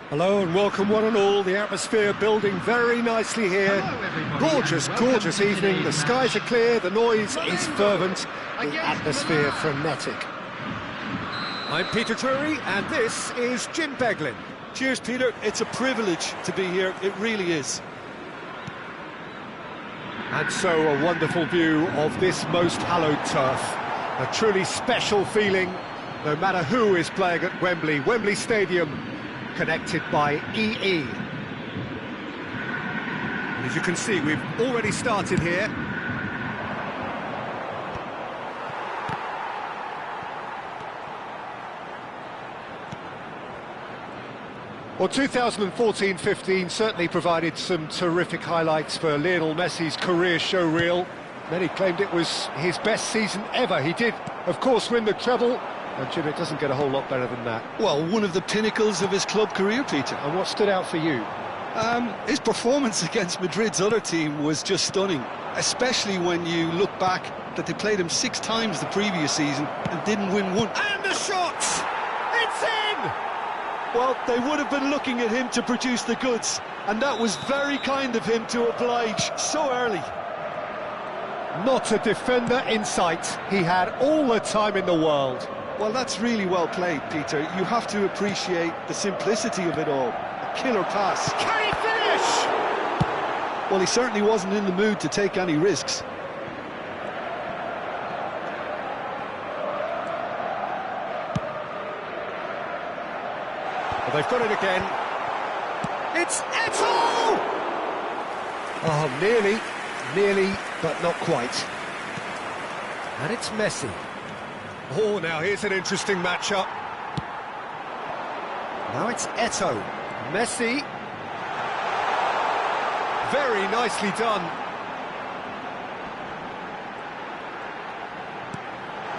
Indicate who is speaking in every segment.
Speaker 1: Hello and welcome one and all. The atmosphere building very nicely here. Gorgeous, gorgeous evening. The skies are clear, the noise is fervent, the atmosphere frenetic. I'm Peter Drury and this is Jim Beglin.
Speaker 2: Cheers, Peter. It's a privilege to be here. It really is.
Speaker 1: And so a wonderful view of this most hallowed turf. A truly special feeling, no matter who is playing at Wembley. Wembley Stadium, connected by EE. As you can see, we've already started here. Well, 2014-15 certainly provided some terrific highlights for Lionel Messi's career showreel. Many claimed it was his best season ever. He did, of course, win the treble. And Jim, it doesn't get a whole lot better than that.
Speaker 2: Well, one of the pinnacles of his club career, Peter.
Speaker 1: And what stood out for you?
Speaker 2: His performance against Madrid's other team was just stunning, especially when you look back that they played him 6 times the previous season and didn't win one.
Speaker 1: And the shot! It's in!
Speaker 2: Well, they would have been looking at him to produce the goods, and that was very kind of him to oblige so early.
Speaker 1: Not a defender in sight. He had all the time in the world.
Speaker 2: Well, that's really well played, Peter. You have to appreciate the simplicity of it all. A killer pass.
Speaker 1: Can he finish?
Speaker 2: Well, he certainly wasn't in the mood to take any risks.
Speaker 1: Well, they've got it again. It's Eto'o! Oh, nearly, but not quite. And it's Messi. Oh, now here's an interesting matchup. Now it's Eto'o. Messi. Very nicely done.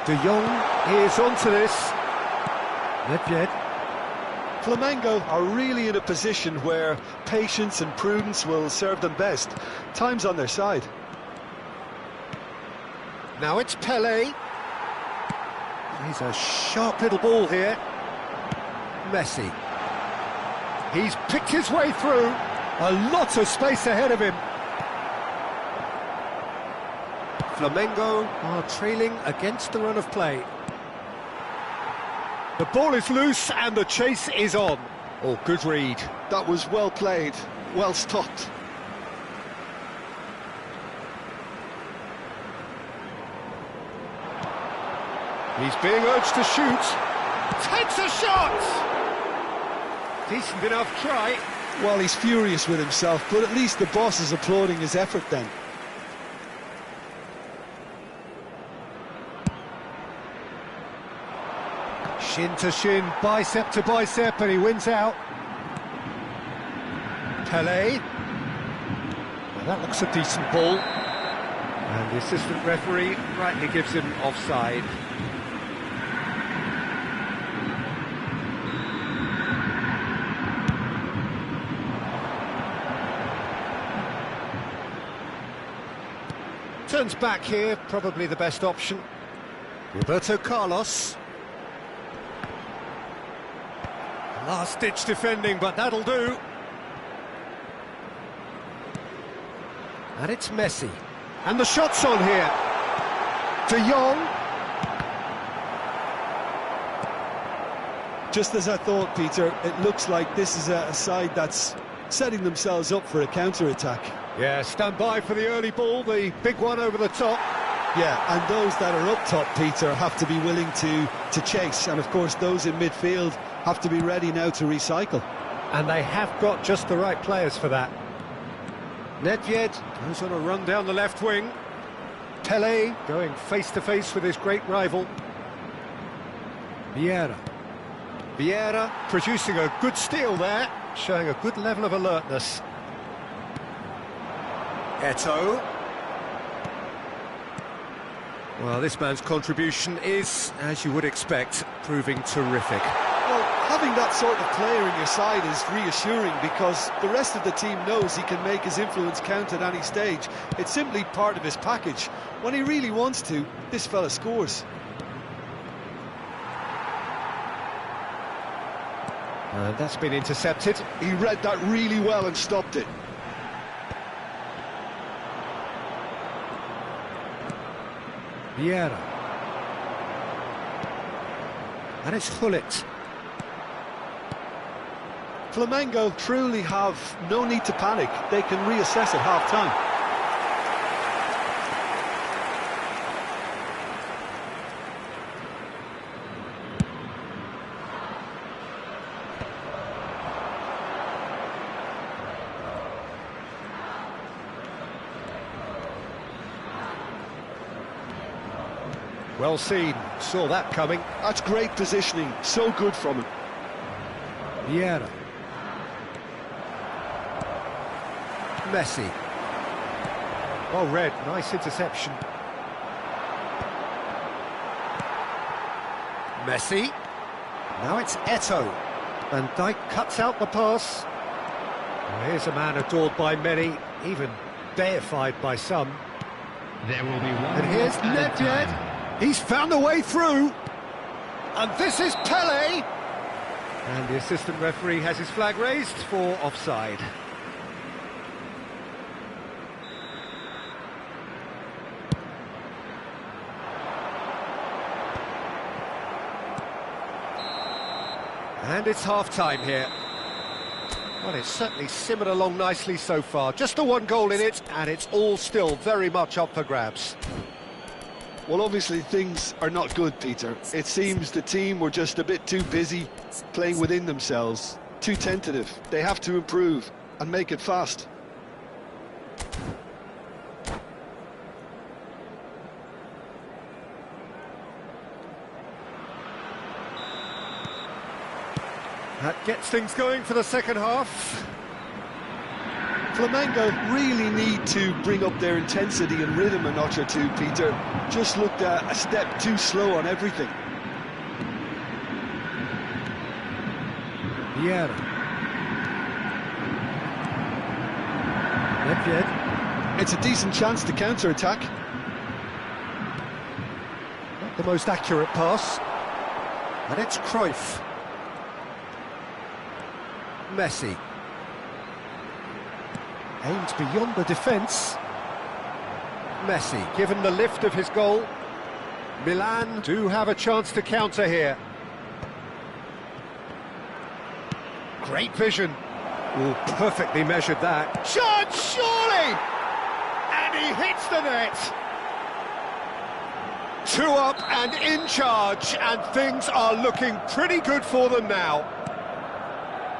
Speaker 1: De Jong is onto this. Nedved.
Speaker 2: Flamengo are really in a position where patience and prudence will serve them best. Time's on their side.
Speaker 1: Now it's Pelé. He's a sharp little ball here. Messi. He's picked his way through. A lot of space ahead of him. Flamengo are trailing against the run of play. The ball is loose and the chase is on. Oh, good read.
Speaker 2: That was well played, well stopped.
Speaker 1: He's being urged to shoot. Takes a shot! Decent enough try.
Speaker 2: Well, he's furious with himself, but at least the boss is applauding his effort then.
Speaker 1: Shin to shin, bicep to bicep, and he wins out. Pelé. Well, that looks a decent ball. And the assistant referee rightly gives him offside. Turns back here, probably the best option. Roberto Carlos. Last-ditch defending, but that'll do. And it's Messi. And the shot's on here. De Jong.
Speaker 2: Just as I thought, Peter, it looks like this is a side that's setting themselves up for a counter-attack.
Speaker 1: Yeah, stand by for the early ball, the big one over the top.
Speaker 2: Yeah, and those that are up top, Peter, have to be willing to chase. And, of course, those in midfield have to be ready now to recycle.
Speaker 1: And they have got just the right players for that. Nedved goes on a run down the left wing. Pelé going face-to-face with his great rival. Vieira producing a good steal there, showing a good level of alertness. Eto'o. Well, this man's contribution is, as you would expect, proving terrific.
Speaker 2: Well, having that sort of player in your side is reassuring because the rest of the team knows he can make his influence count at any stage. It's simply part of his package. When he really wants to, this fella scores.
Speaker 1: And that's been intercepted.
Speaker 2: He read that really well and stopped it.
Speaker 1: Vieira. And it's Hullet.
Speaker 2: Flamengo truly have no need to panic. They can reassess at half-time.
Speaker 1: Well seen, saw that coming.
Speaker 2: That's great positioning, so good from him.
Speaker 1: Vieira. Messi. Well read, nice interception. Messi. Now it's Eto'o. Van Dijk cuts out the pass. Well, here's a man adored by many, even deified by some.
Speaker 3: There will be one.
Speaker 1: And here's Nedved. He's found a way through. And this is Pele. And the assistant referee has his flag raised for offside. And it's half-time here. Well, it's certainly simmered along nicely so far. Just the one goal in it, and it's all still very much up for grabs.
Speaker 2: Well, obviously things are not good, Peter. It seems the team were just a bit too busy playing within themselves, too tentative. They have to improve and make it fast.
Speaker 1: That gets things going for the second half.
Speaker 2: Flamengo really need to bring up their intensity and rhythm a notch or two, Peter. Just looked a step too slow on everything.
Speaker 1: Vieira. Nedved.
Speaker 2: It's a decent chance to counter-attack.
Speaker 1: Not the most accurate pass. And it's Cruyff. Messi. Aimed beyond the defence. Messi, given the lift of his goal. Milan do have a chance to counter here. Great vision. Oh, perfectly measured that. Shot, surely! And he hits the net. 2 up and in charge, and things are looking pretty good for them now.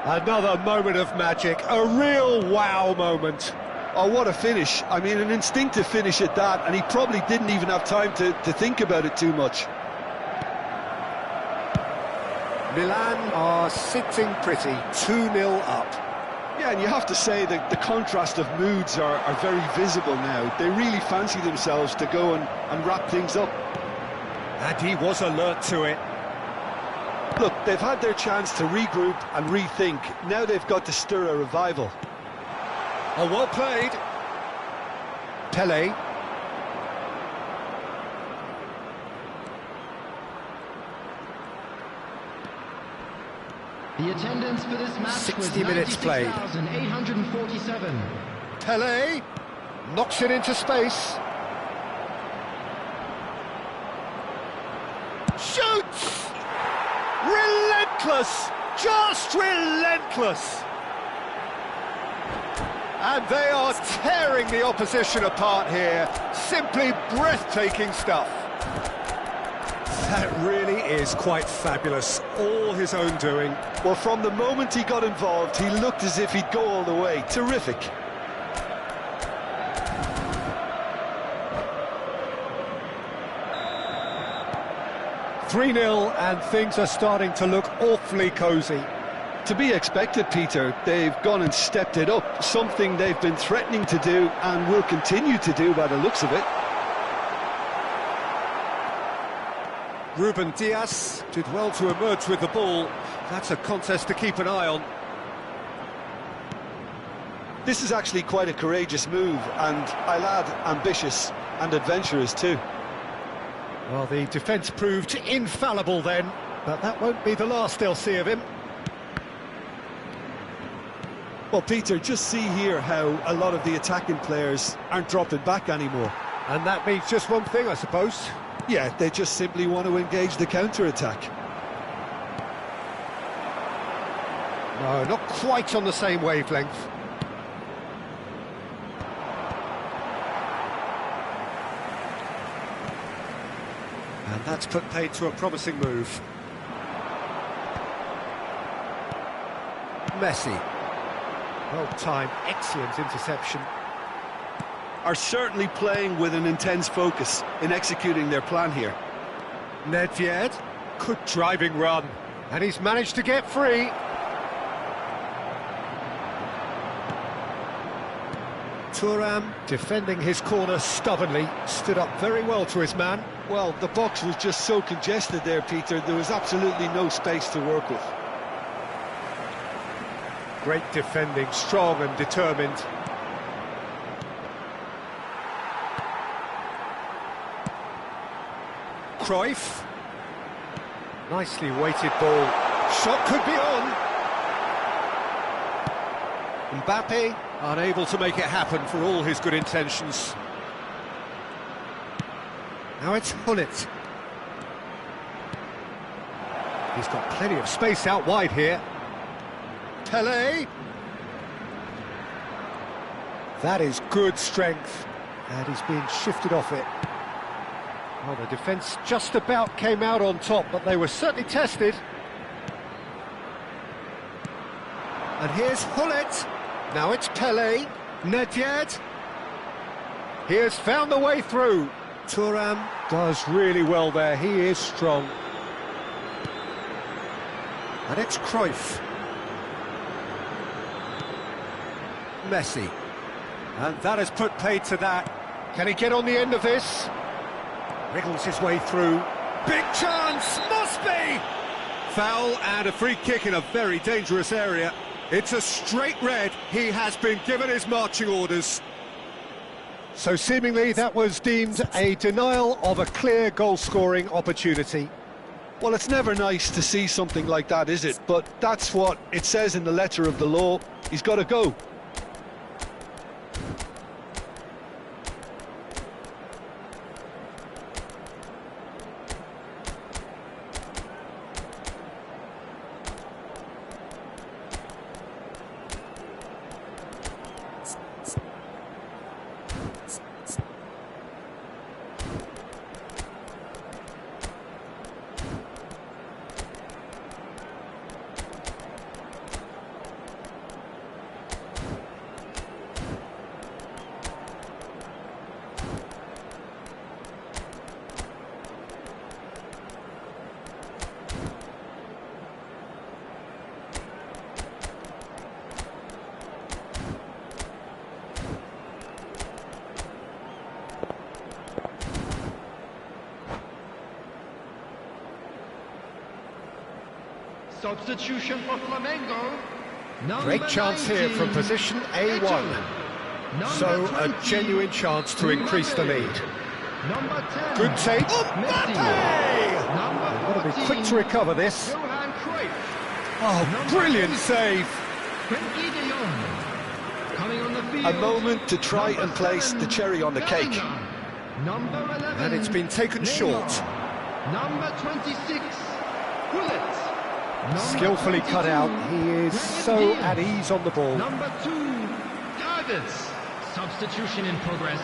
Speaker 1: Another moment of magic, a real wow moment.
Speaker 2: Oh, what a finish. I mean, an instinctive finish at that, and he probably didn't even have time to think about it too much.
Speaker 1: Milan are sitting pretty, 2-0 up.
Speaker 2: Yeah, and you have to say that the contrast of moods are very visible now. They really fancy themselves to go and wrap things up.
Speaker 1: And he was alert to it.
Speaker 2: Look, they've had their chance to regroup and rethink. Now they've got to stir a revival.
Speaker 1: Oh, well played. Pele.
Speaker 3: The attendance for this match
Speaker 1: 60 minutes played.
Speaker 3: 96,847.
Speaker 1: Pele knocks it into space. Shoots! Relentless! Just relentless! And they are tearing the opposition apart here. Simply breathtaking stuff. That really is quite fabulous. All his own doing.
Speaker 2: Well, from the moment he got involved, he looked as if he'd go all the way. Terrific.
Speaker 1: "3-0, and things are starting to look awfully cosy.
Speaker 2: To be expected, Peter. They've gone and stepped it up, something they've been threatening to do and will continue to do by the looks of it.
Speaker 1: Ruben Dias did well to emerge with the ball. That's a contest to keep an eye on.
Speaker 2: This is actually quite a courageous move, and I'll add ambitious and adventurous too.
Speaker 1: Well, the defence proved infallible then, but that won't be the last they'll see of him.
Speaker 2: Well, Peter, just see here how a lot of the attacking players aren't dropping back anymore.
Speaker 1: And that means just one thing, I suppose.
Speaker 2: Yeah, they just simply want to engage the counter-attack.
Speaker 1: No, not quite on the same wavelength. And that's put paid to a promising move. Messi. Well-timed, excellent interception.
Speaker 2: Are certainly playing with an intense focus in executing their plan here.
Speaker 1: Nedved, good driving run. And he's managed to get free. Thuram, defending his corner stubbornly, stood up very well to his man.
Speaker 2: Well, the box was just so congested there, Peter, there was absolutely no space to work with.
Speaker 1: Great defending, strong and determined. Cruyff. Nicely weighted ball. Shot could be on. Mbappe, unable to make it happen for all his good intentions. Now it's Hullet. He's got plenty of space out wide here. Pelé. That is good strength. And he's being shifted off it. Well, the defence just about came out on top, but they were certainly tested. And here's Hullet. Now it's Pelé. Nedved. He has found the way through. Thuram does really well there. He is strong. And it's Cruyff. Messi. And that has put paid to that. Can he get on the end of this? Wriggles his way through. Big chance! Must be! Foul and a free kick in a very dangerous area. It's a straight red. He has been given his marching orders. So seemingly that was deemed a denial of a clear goal-scoring opportunity.
Speaker 2: Well, it's never nice to see something like that, is it? But that's what it says in the letter of the law. He's got to go.
Speaker 3: Substitution for Flamengo.
Speaker 1: Great chance here from position A1. So a genuine chance to increase the lead.
Speaker 3: Number 10.
Speaker 1: Good take.
Speaker 3: Mbappe!
Speaker 1: Got to be quick to recover this.
Speaker 3: Johan Cruyff.
Speaker 1: Oh, brilliant save.
Speaker 3: Frenkie de Jong. Coming on the field.
Speaker 2: A moment to try and place the cherry on the cake.
Speaker 3: Number 11.
Speaker 1: And it's been taken short.
Speaker 3: Number 26. Hullet.
Speaker 1: Skillfully cut out. He is so at ease on the ball.
Speaker 3: Number 2. Davids. Substitution in progress.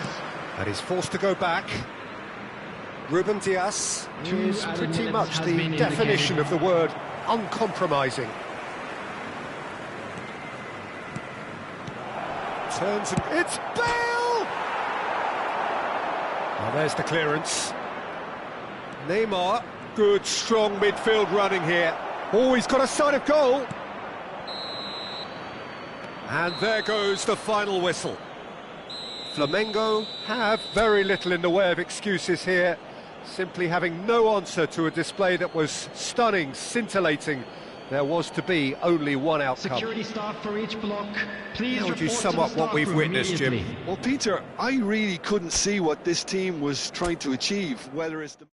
Speaker 1: And he's forced to go back. Ruben Dias is pretty much the definition of the word uncompromising. Turns and it's Bale! Now there's the clearance. Neymar, good strong midfield running here. Oh, he's got a sight of goal. And there goes the final whistle. Flamengo have very little in the way of excuses here, simply having no answer to a display that was stunning, scintillating. There was to be only one outcome.
Speaker 3: Security staff for each block. Please
Speaker 1: How would you
Speaker 3: report
Speaker 1: sum
Speaker 3: to the
Speaker 1: up what
Speaker 3: staff
Speaker 1: we've
Speaker 3: room
Speaker 1: witnessed, Jim?
Speaker 3: immediately.
Speaker 2: Well, Peter, I really couldn't see what this team was trying to achieve, whether it's the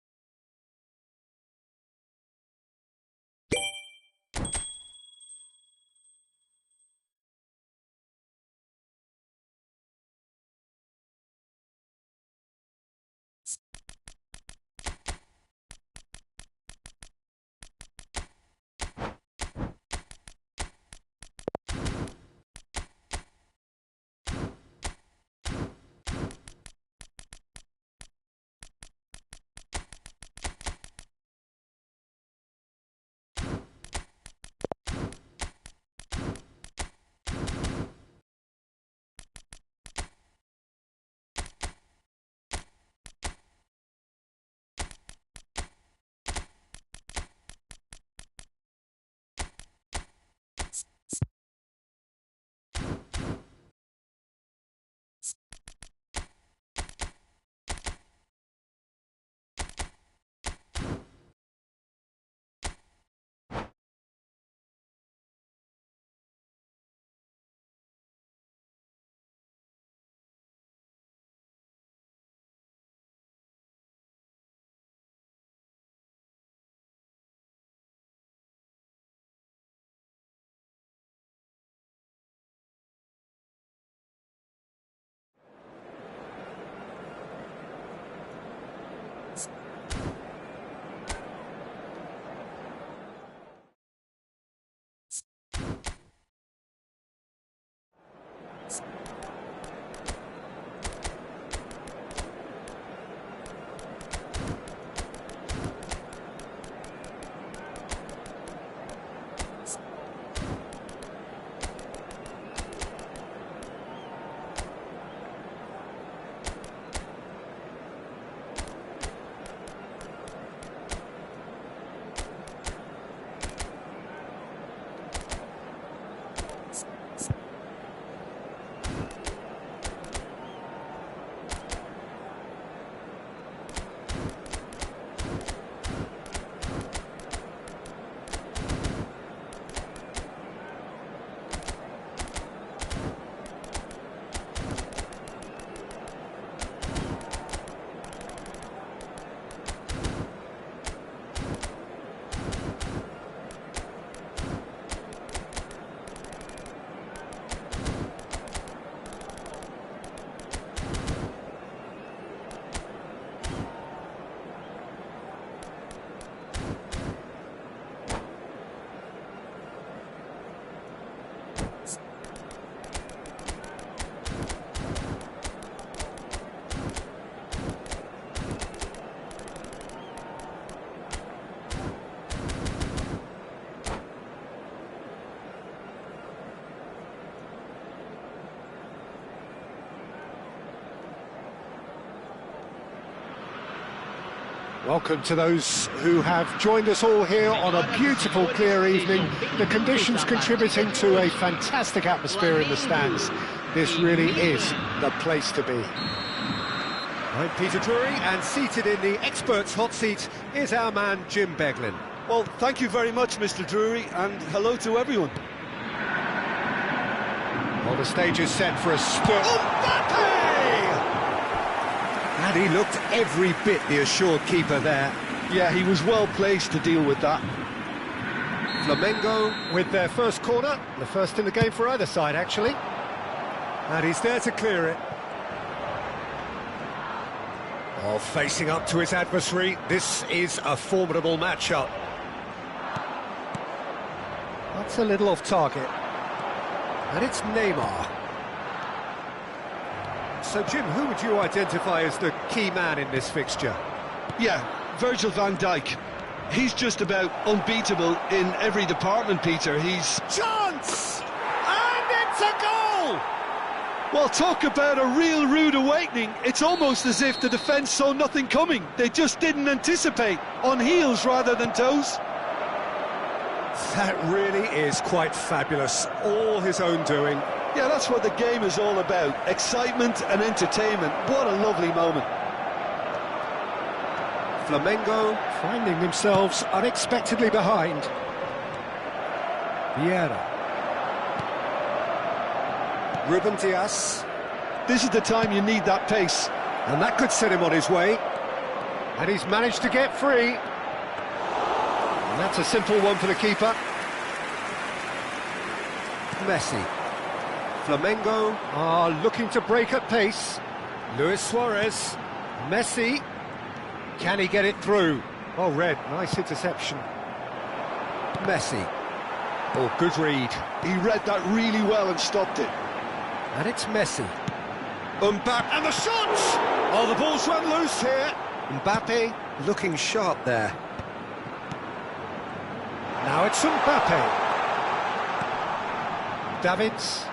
Speaker 1: Welcome to those who have joined us all here on a beautiful, clear evening. The conditions contributing to a fantastic atmosphere in the stands. This really is the place to be. I'm Peter Drury, and seated in the experts' hot seat is our man Jim Beglin.
Speaker 2: Well, thank you very much, Mr. Drury, and hello to everyone.
Speaker 1: Well, the stage is set for a Mbappe! And he looked every bit the assured keeper there.
Speaker 2: Yeah, he was well placed to deal with that.
Speaker 1: Flamengo with their first corner, the first in the game for either side, actually. And he's there to clear it. Oh, facing up to his adversary, this is a formidable matchup. That's a little off target. And it's Neymar. So, Jim, who would you identify as the key man in this fixture?
Speaker 2: Yeah, Virgil van Dijk. He's just about unbeatable in every department, Peter. He's...
Speaker 1: Chance! And it's a goal!
Speaker 2: Well, talk about a real rude awakening. It's almost as if the defence saw nothing coming. They just didn't anticipate, on heels rather than toes.
Speaker 1: That really is quite fabulous. All his own doing.
Speaker 2: Yeah, that's what the game is all about. Excitement and entertainment. What a lovely moment.
Speaker 1: Flamengo finding themselves unexpectedly behind. Vieira. Ruben Dias.
Speaker 2: This is the time you need that pace.
Speaker 1: And that could set him on his way. And he's managed to get free. And that's a simple one for the keeper. Messi. Flamengo are looking to break at pace. Luis Suarez. Messi. Can he get it through? Oh, Red, nice interception. Messi. Oh, good read.
Speaker 2: He read that really well and stopped it.
Speaker 1: And it's Messi. Mbappe, and the shot! Oh, the ball's run loose here. Mbappe looking sharp there. Now it's Mbappe. Davids.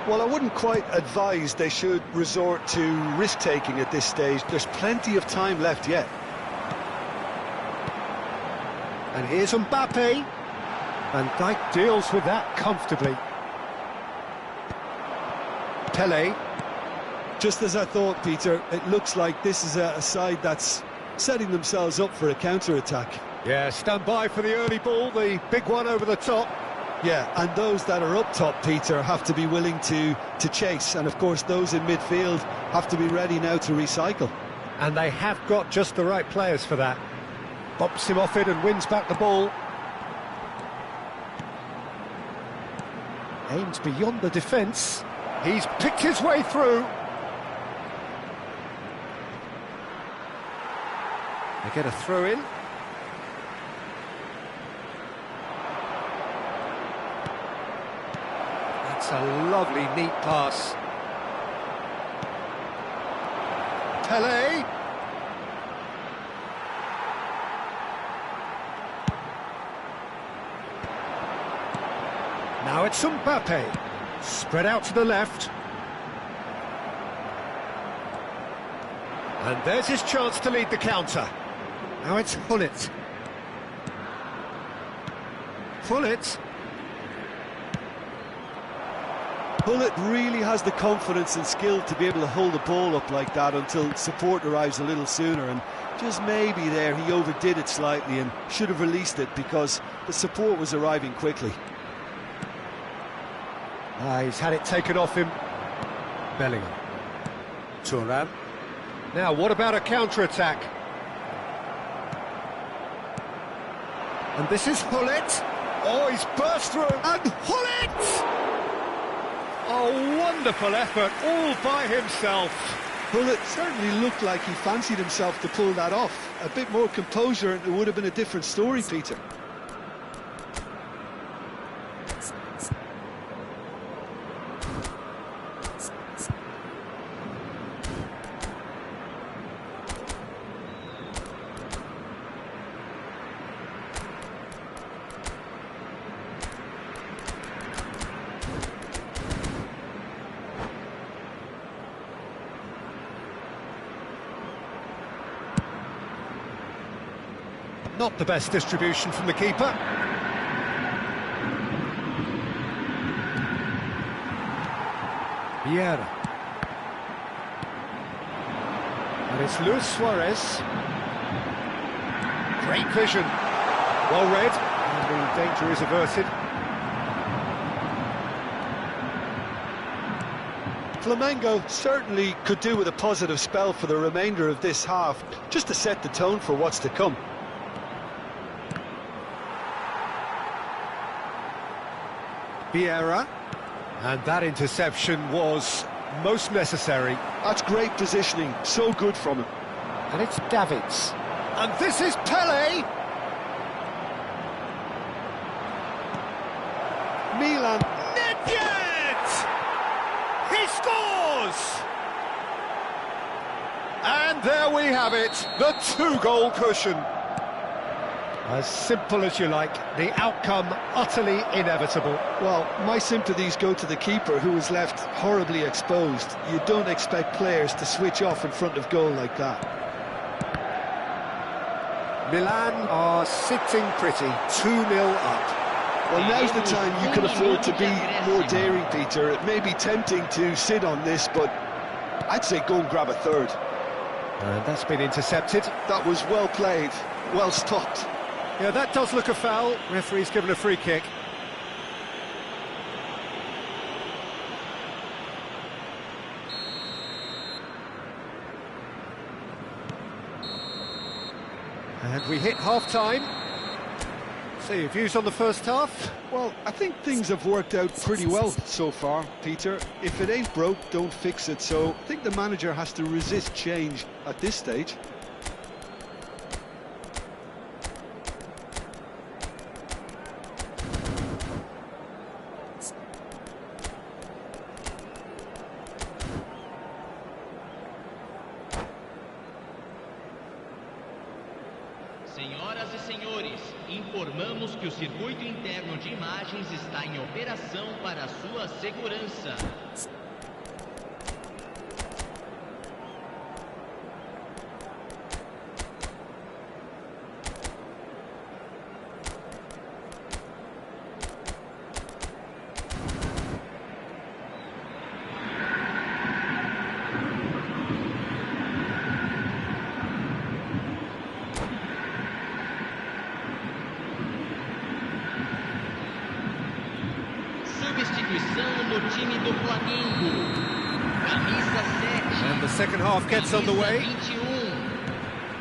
Speaker 2: Well, I wouldn't quite advise they should resort to risk-taking at this stage. There's plenty of time left yet.
Speaker 1: And here's Mbappe. Van Dijk deals with that comfortably. Pele.
Speaker 2: Just as I thought, Peter, it looks like this is a side that's setting themselves up for a counter-attack.
Speaker 1: Yeah, stand by for the early ball, the big one over the top.
Speaker 2: Yeah, and those that are up top, Peter, have to be willing to chase. And, of course, those in midfield have to be ready now to recycle.
Speaker 1: And they have got just the right players for that. Bumps him off it and wins back the ball. Aims beyond the defence. He's picked his way through. They get a throw in. That's a lovely, neat pass. Pele. Now it's Mbappe. Spread out to the left. And there's his chance to lead the counter. Now it's Hullet. Hullet.
Speaker 2: Hullet really has the confidence and skill to be able to hold the ball up like that until support arrives a little sooner, and just maybe there he overdid it slightly and should have released it because the support was arriving quickly.
Speaker 1: He's had it taken off him. Bellingham. Thuram. Now, what about a counter-attack? And this is Hullet. Oh, he's burst through. And Hullet! Oh, wonderful effort, all by himself.
Speaker 2: Hullet certainly looked like he fancied himself to pull that off. A bit more composure and it would have been a different story, Peter.
Speaker 1: Not the best distribution from the keeper. Vieira. And it's Luis Suarez. Great vision. Well read, and the danger is averted.
Speaker 2: Flamengo certainly could do with a positive spell for the remainder of this half, just to set the tone for what's to come.
Speaker 1: Vieira. And that interception was most necessary.
Speaker 2: That's great positioning, so good from him.
Speaker 1: And it's Davids. And this is Pele!
Speaker 2: Milan.
Speaker 1: Nedved! He scores! And there we have it, the two-goal cushion. As simple as you like, the outcome utterly inevitable.
Speaker 2: Well, my sympathies go to the keeper, who was left horribly exposed. You don't expect players to switch off in front of goal like that.
Speaker 1: Milan are sitting pretty, 2-0 up.
Speaker 2: Well, now's the time you can afford to be more daring, Peter. It may be tempting to sit on this, but I'd say go and grab a third.
Speaker 1: And that's been intercepted.
Speaker 2: That was well played, well stopped.
Speaker 1: Yeah, that does look a foul. Referee's given a free kick. And we hit half-time. So your views on the first half?
Speaker 2: Well, I think things have worked out pretty well so far, Peter. If it ain't broke, don't fix it. So I think the manager has to resist change at this stage.
Speaker 3: Senhoras e senhores, informamos que o circuito interno de imagens está em operação para a sua segurança. Substituição no time do Flamengo. Camisa 7.
Speaker 1: And the second half gets underway.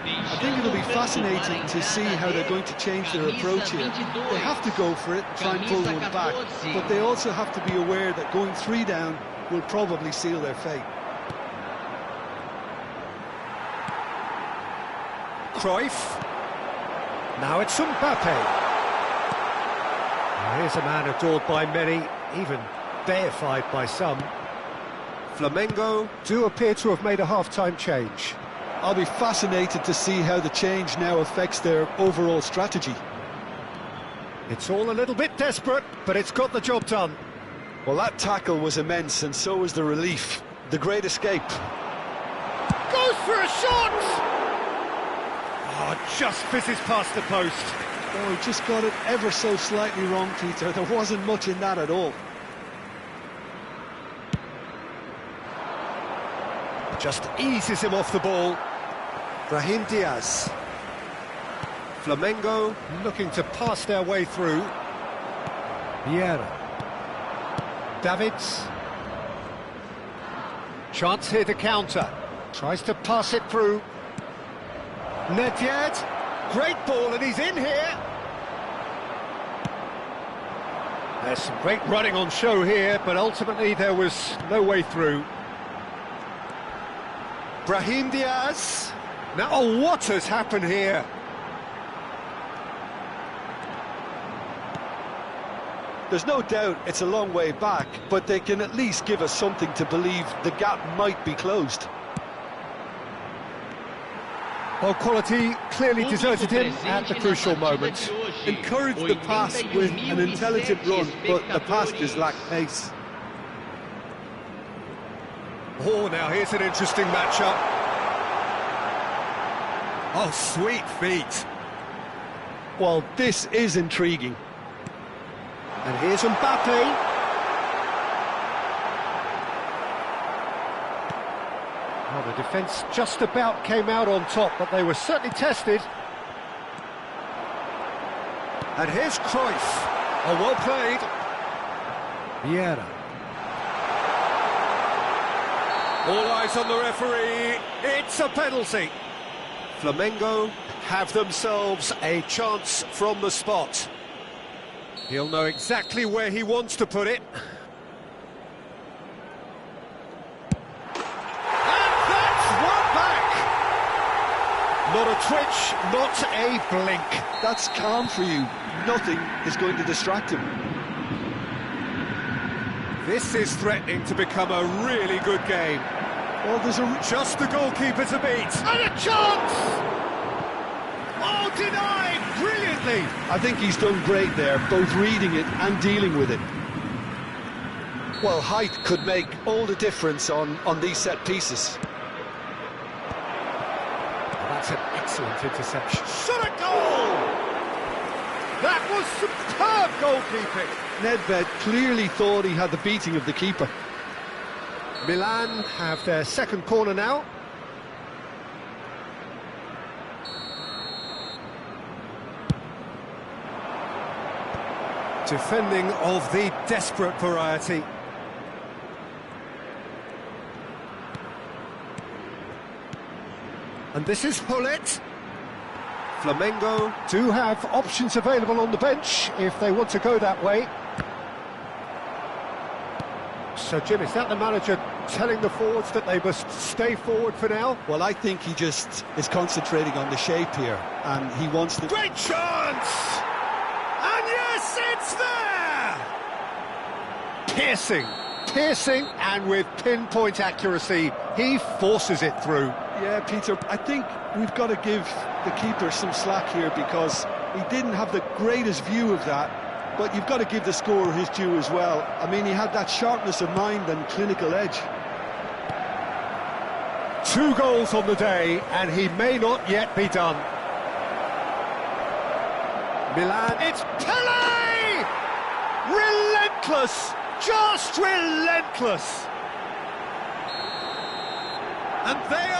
Speaker 2: I think it'll be fascinating to see how they're going to change their approach here. They have to go for it, try and pull one back, but they also have to be aware that going 3 down will probably seal their fate.
Speaker 1: Cruyff. Now it's Mbappe. Here's a man adored by many, even deified by some. Flamengo do appear to have made a half-time change.
Speaker 2: I'll be fascinated to see how the change now affects their overall strategy.
Speaker 1: It's all a little bit desperate, but it's got the job done.
Speaker 2: Well, that tackle was immense, and so was the relief. The great escape.
Speaker 1: Goes for a shot! Oh, just fizzes past the post.
Speaker 2: Oh, he just got it ever so slightly wrong, Peter. There wasn't much in that at all.
Speaker 1: Just eases him off the ball. Brahim Diaz. Flamengo looking to pass their way through. Vieira. Davids. Chance here to counter. Tries to pass it through. Nedved. Great ball, and he's in here. There's some great running on show here, but ultimately there was no way through. Brahim Diaz. Now, oh, what has happened here?
Speaker 2: There's no doubt it's a long way back, but they can at least give us something to believe the gap might be closed.
Speaker 1: Well, quality clearly deserted him at the crucial moment.
Speaker 2: Encouraged the pass with an intelligent run, but the pass just lacked pace.
Speaker 1: Oh, now here's an interesting matchup. Oh, sweet feet.
Speaker 2: Well, this is intriguing.
Speaker 1: And here's Mbappe. Well, the defence just about came out on top, but they were certainly tested. And here's Cruyff. Oh, well played. Vieira. All eyes on the referee. It's a penalty. Flamengo have themselves a chance from the spot. He'll know exactly where he wants to put it. And that's one back! Not a twitch, not a blink.
Speaker 2: That's calm for you. Nothing is going to distract him.
Speaker 1: This is threatening to become a really good game.
Speaker 2: Well, there's
Speaker 1: just the goalkeeper to beat. And a chance! Oh, denied brilliantly!
Speaker 2: I think he's done great there, both reading it and dealing with it. Well, height could make all the difference on these set pieces.
Speaker 1: That's an excellent interception. Shot a goal! That was superb goalkeeping.
Speaker 2: Nedved clearly thought he had the beating of the keeper.
Speaker 1: Milan have their second corner now. Defending of the desperate variety. And this is Hullet. Flamengo do have options available on the bench if they want to go that way. So, Jim, is that the manager telling the forwards that they must stay forward for now?
Speaker 2: Well, I think he just is concentrating on the shape here, and he wants to...
Speaker 1: Great chance! And yes, it's there! Piercing, and with pinpoint accuracy, he forces it through.
Speaker 2: Yeah, Peter, I think we've got to give the keeper some slack here because he didn't have the greatest view of that. But you've got to give the scorer his due as well. I mean, he had that sharpness of mind and clinical edge.
Speaker 1: 2 goals on the day, and he may not yet be done. Milan, it's Pele! Relentless! Just relentless! And they are